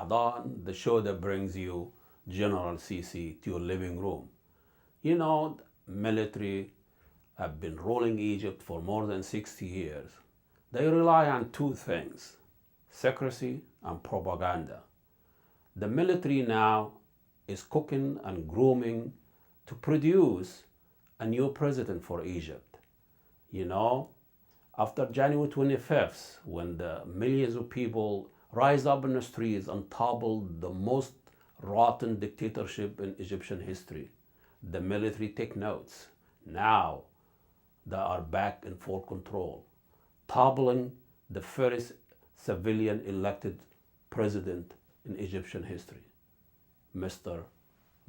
BelAhdan, the show that brings you General Sisi to your living room. You know, military have been ruling Egypt for more than 60 years. They rely on two things, secrecy and propaganda. The military now is cooking and grooming to produce a new president for Egypt. You know, after January 25th, when the millions of people rise up in the streets and topple the most rotten dictatorship in Egyptian history, the military take notes. Now they are back in full control, toppling the first civilian elected president in Egyptian history, Mr.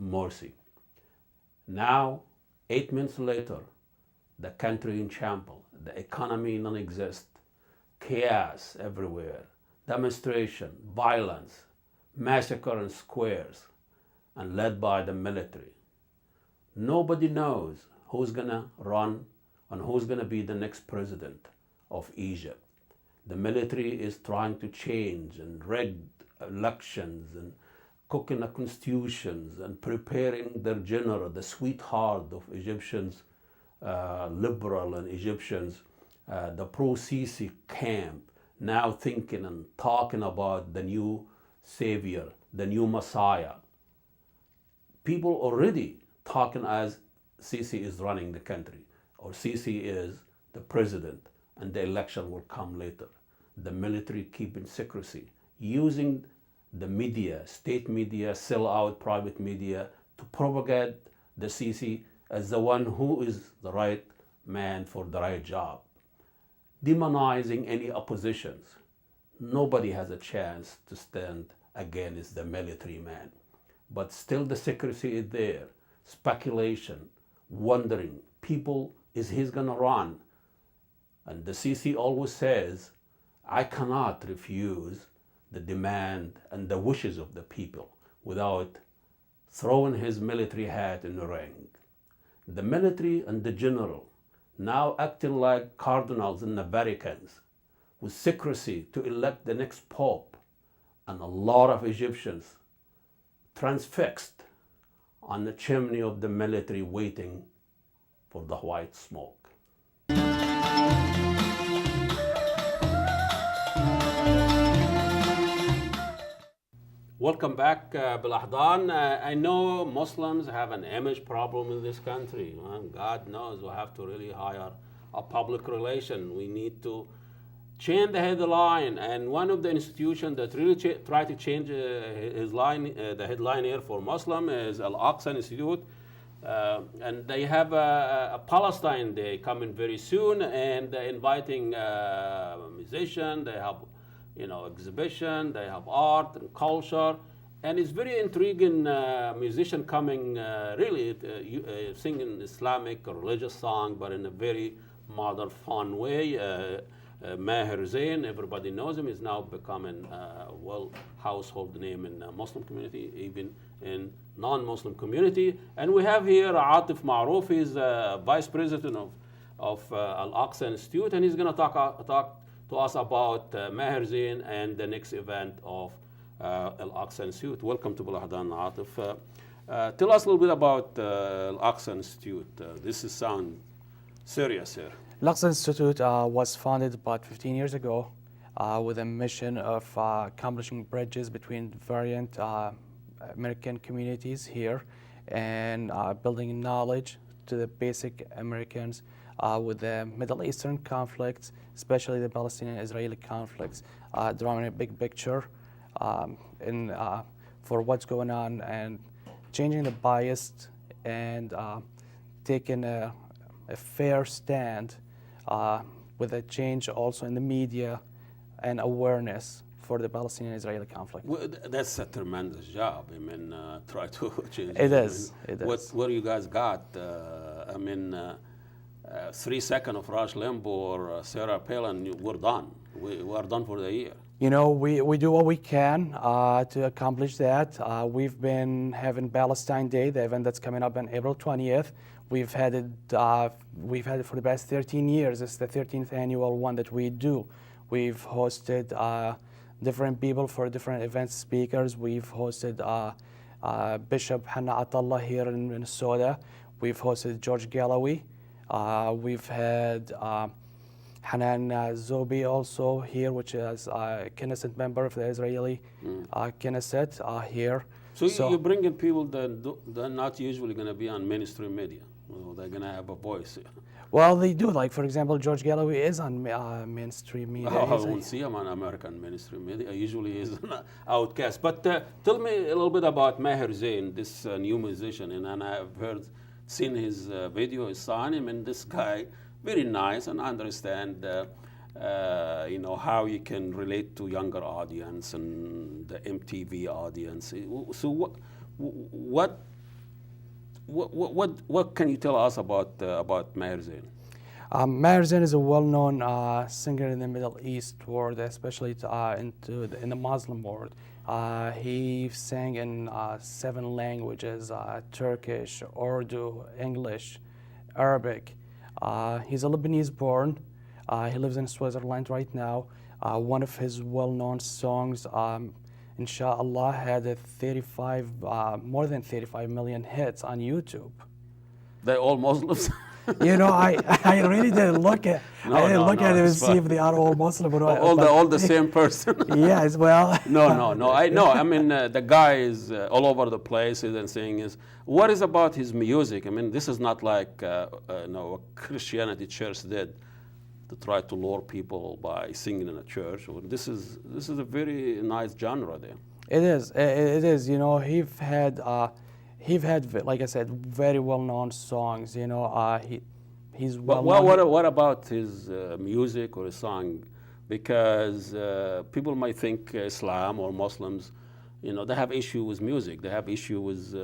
Morsi. Now, 8 months later, the country in shambles, the economy non-existent, chaos everywhere, demonstration, violence, massacre in squares, and led by the military. Nobody knows who's gonna run and who's gonna be the next president of Egypt. The military is trying to change and rig elections and cooking the constitutions and preparing their general, the sweetheart of Egyptians, liberal and Egyptians, the pro-Sisi camp, now thinking and talking about the new savior, the new Messiah. People already talking as Sisi is running the country, or Sisi is the president, and the election will come later. The military keeping secrecy, using the media, state media, sell out private media to propagate the Sisi as the one who is the right man for the right job. Demonizing any oppositions. Nobody has a chance to stand against the military man. But still the secrecy is there. Speculation, wondering, people, is he gonna run? And the Sisi always says, I cannot refuse the demand and the wishes of the people without throwing his military hat in the ring. The military and the general now acting like cardinals in the Vatican with secrecy to elect the next pope, and a lot of Egyptians transfixed on the chimney of the military waiting for the white smoke. Welcome back, BelAhdan. I know Muslims have an image problem in this country. God knows we have to really hire a public relation. We need to change the headline. And one of the institutions that really try to change the headline here for Muslim is Al-Aqsa Institute. And they have a Palestine Day coming very soon, and they're inviting musicians. They have exhibition, they have art and culture, and it's very intriguing musician coming really singing Islamic or religious song, but in a very modern, fun way. Hanni Zain, everybody knows him, is now becoming a household name in the Muslim community, even in non-Muslim community. And we have here Atif Maroof, he's vice president of Al-Aqsa Institute, and he's going to talk to us about Hanni Zain and the next event of Al-Aqsa Institute. Welcome to BelAhdan, Atif. Tell us a little bit about Al-Aqsa Institute. This is sound serious here. Al-Aqsa Institute was founded about 15 years ago with a mission of accomplishing bridges between variant American communities here and building knowledge to the basic Americans with the Middle Eastern conflicts, especially the Palestinian-Israeli conflicts, drawing a big picture for what's going on and changing the bias and taking a fair stand with a change also in the media and awareness for the Palestinian-Israeli conflict. Well, that's a tremendous job. I mean, try to change it. Is. What do you guys got? 3 seconds of Rush Limbaugh or Sarah Palin, we're done. We are done for the year. You know, we do what we can to accomplish that. We've been having Palestine Day, the event that's coming up on April 20th. We've had it for the past 13 years. It's the 13th annual one that we do. We've hosted different people for different event speakers. We've hosted Bishop Hanni Zain here in Minnesota. We've hosted George Galloway. We've had Hanan Zobi also here, which is a Knesset member of the Israeli Knesset here. So you're bringing people that they're not usually going to be on mainstream media. Well, they're going to have a voice. Well, they do. Like, for example, George Galloway is on mainstream media. I won't see him on American mainstream media. Usually he's an outcast. But tell me a little bit about Hanni Zain, this new musician. And I've seen his video, I saw him, and this guy, very nice, and I understand how you can relate to younger audience and the MTV audience. So what can you tell us about Hanni Zain? Hanni Zain is a well-known singer in the Middle East world, especially in the Muslim world. He sang in 7 languages: Turkish, Urdu, English, Arabic. He's a Lebanese born. He lives in Switzerland right now. One of his well-known songs, Inshallah, had more than 35 million hits on YouTube. They're all Muslims? I really didn't look at it and see if they are all Muslim or not. All the same person. Yes, well. No. I know. I mean, the guy is all over the place and saying what is about his music? I mean, this is not like what Christianity church did to try to lure people by singing in a church. This is a very nice genre there. It is. It is. He've had, like I said, very well-known songs. He's well. What about his music or his song? Because people might think Islam or Muslims, they have issue with music. They have issue with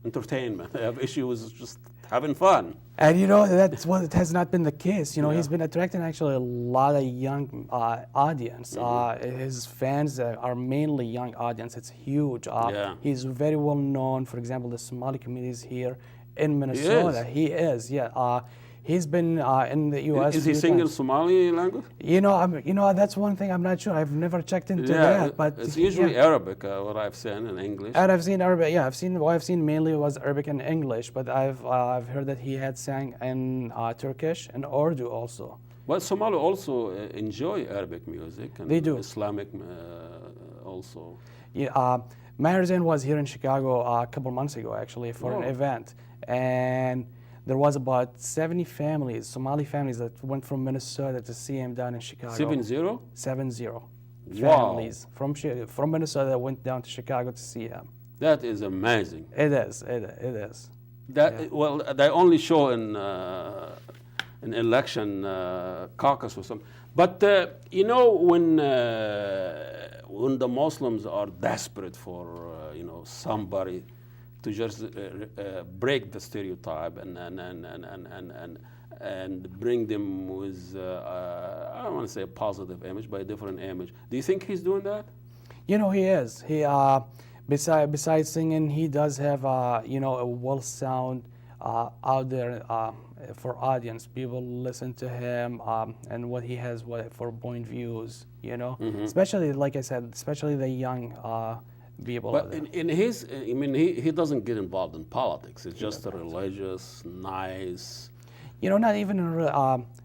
entertainment. They have issue with just having fun. And that's what it has not been the case. He's been attracting actually a lot of young audience. His fans are mainly young audience. It's huge. He's very well known. For example, the Somali communities here in Minnesota. He is. He's been in the U.S. Is he singing Somali language? That's one thing I'm not sure. I've never checked into that. But it's usually Arabic, what I've seen, in English. And I've seen Arabic. Yeah, I've seen mainly was Arabic and English. But I've heard that he had sang in Turkish and Urdu also. Well, Somali also enjoy Arabic music. And they do. Islamic also. Yeah, Hanni Zain was here in Chicago a couple months ago, actually, for an event, and there was about 70 families, Somali families, that went from Minnesota to see him down in Chicago. 70? 70 Wow. families from Minnesota that went down to Chicago to see him. That is amazing. It is. It is. Well, they only show in an election caucus or something. But when the Muslims are desperate for somebody to just break the stereotype and bring them with I don't want to say a positive image, but a different image. Do you think he's doing that? He is. He besides singing, he does have a well sound out there for audience. People listen to him and what he has for point views. Especially, like I said, especially the young people. But in his, he doesn't get involved in politics. It's just a religious, nice. Not even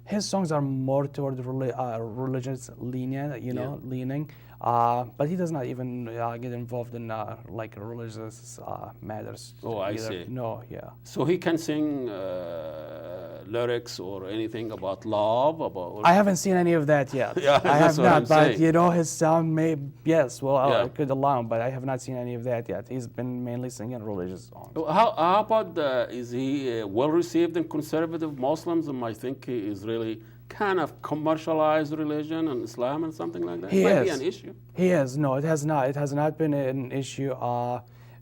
his songs are more toward religious leaning. But he does not even get involved in like religious matters. Oh, I either. see. No, yeah. So he can sing lyrics or anything about love, about. I haven't seen any of that yet. Yeah, I have not. But saying. His sound may I could allow him, but I have not seen any of that yet. He's been mainly singing religious songs. How about is he well received in conservative Muslims? I think he is really kind of commercialized religion and Islam and something like that? It might be an issue. He is. No, it has not. It has not been an issue.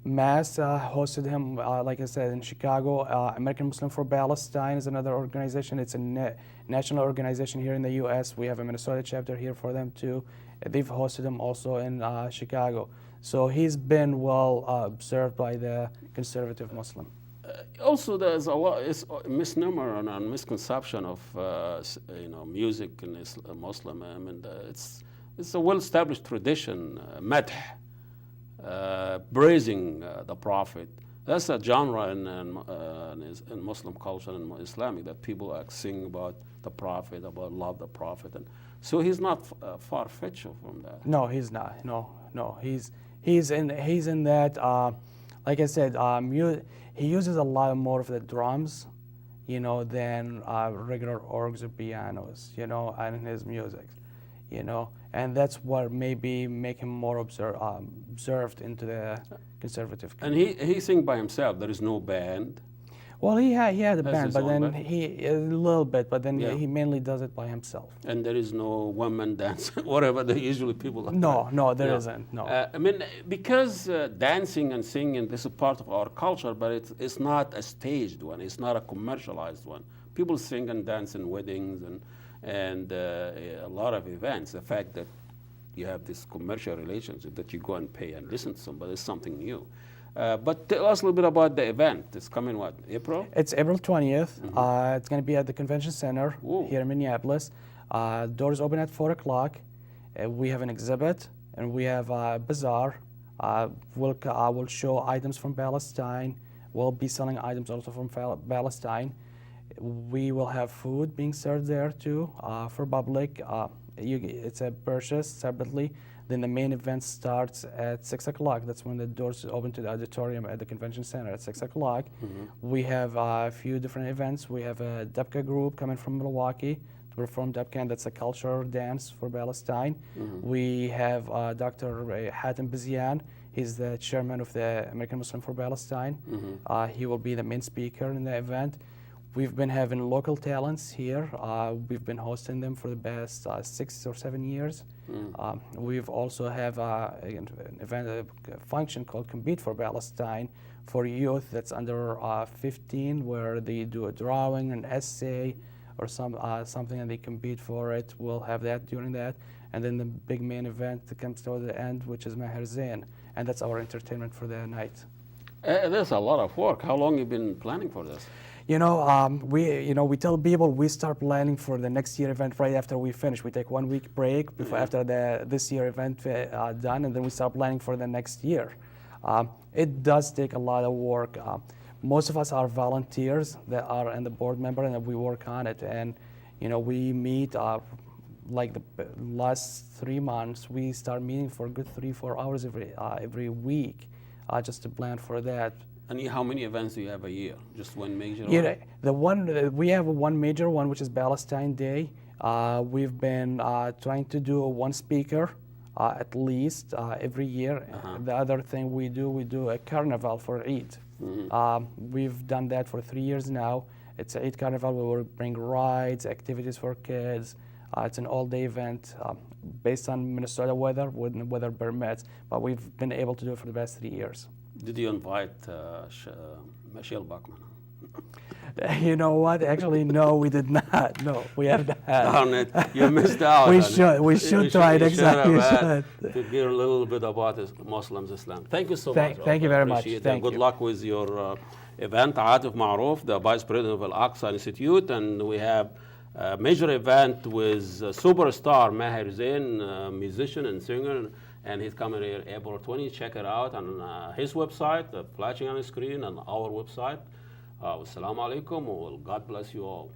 Mass hosted him, like I said, in Chicago. American Muslim for Palestine is another organization. It's a national organization here in the U.S. We have a Minnesota chapter here for them too. They've hosted him also in Chicago. So he's been well observed by the conservative Muslim. Also, there's a lot misnomer and misconception of music in Muslim. I mean, it's it's a well-established tradition, madh, praising the Prophet. That's a genre in Muslim culture and Islamic that people sing about the Prophet, about love the Prophet, and so he's not far-fetched from that. No, he's not. No, he's in that. Like I said, he uses a lot more of the drums, than regular orgs or pianos, in his music, and that's what maybe make him more observed into the conservative community. And he sing by himself. There is no band. Well, he had a Has band, his but own then band? a little bit, but then Yeah. he mainly does it by himself. And there is no one-man dance, whatever the usually people. No, there Yeah. not No. I mean, because dancing and singing, this is part of our culture, but it's not a staged one. It's not a commercialized one. People sing and dance in weddings and a lot of events. The fact that you have this commercial relationship that you go and pay and listen to somebody is something new. But tell us a little bit about the event. It's coming, what, April? It's April 20th. It's going to be at the Convention Center Ooh. here in Minneapolis. Doors open at 4 o'clock. We have an exhibit, and we have a bazaar. We'll show items from Palestine. We'll be selling items also from Palestine. We will have food being served there too for public. It's a purchase separately. Then the main event starts at 6 o'clock. That's when the doors open to the auditorium at the Convention Center at 6 o'clock. We have a few different events. We have a Dabka group coming from Milwaukee to perform Dabka, and that's a cultural dance for Palestine. We have Dr. Hanni Zain. He's the chairman of the American Muslim for Palestine. He will be the main speaker in the event. We've been having local talents here. We've been hosting them for the past 6 or 7 years. We've also have an event, a function called Compete for Palestine for youth that's under 15, where they do a drawing, an essay, or something, and they compete for it. We'll have that during that. And then the big main event that comes toward the end, which is Hanni Zain, and that's our entertainment for the night. There's a lot of work. How long have you been planning for this? We tell people we start planning for the next year event right after we finish. We take 1 week break before after this year event done, and then we start planning for the next year. It does take a lot of work. Most of us are volunteers that are in the board member, and we work on it. And we meet like the last 3 months. We start meeting for a good 3-4 hours every week just to plan for that. And how many events do you have a year? Just one major? We have one major one, which is Palestine Day. We've been trying to do one speaker at least every year. The other thing we do a carnival for Eid. We've done that for 3 years now. It's an Eid carnival where we bring rides, activities for kids. It's an all-day event based on Minnesota weather, when the weather permits. But we've been able to do it for the past 3 years. Did you invite Michelle Bachmann? You know what? Actually, no, we did not. No, we have not. Darn it, you missed out. We should try it, exactly. To hear a little bit about Muslims, Islam. Thank you so much. Thank you very much. Thank you. Good luck with your event. Atif Maroof, the Vice President of Al-Aqsa Institute, and we have a major event with superstar Hanni Zain, musician and singer, and he's coming here April 20. Check it out on his website, flashing on the screen, and our website. Wassalamu alaikum, God bless you all.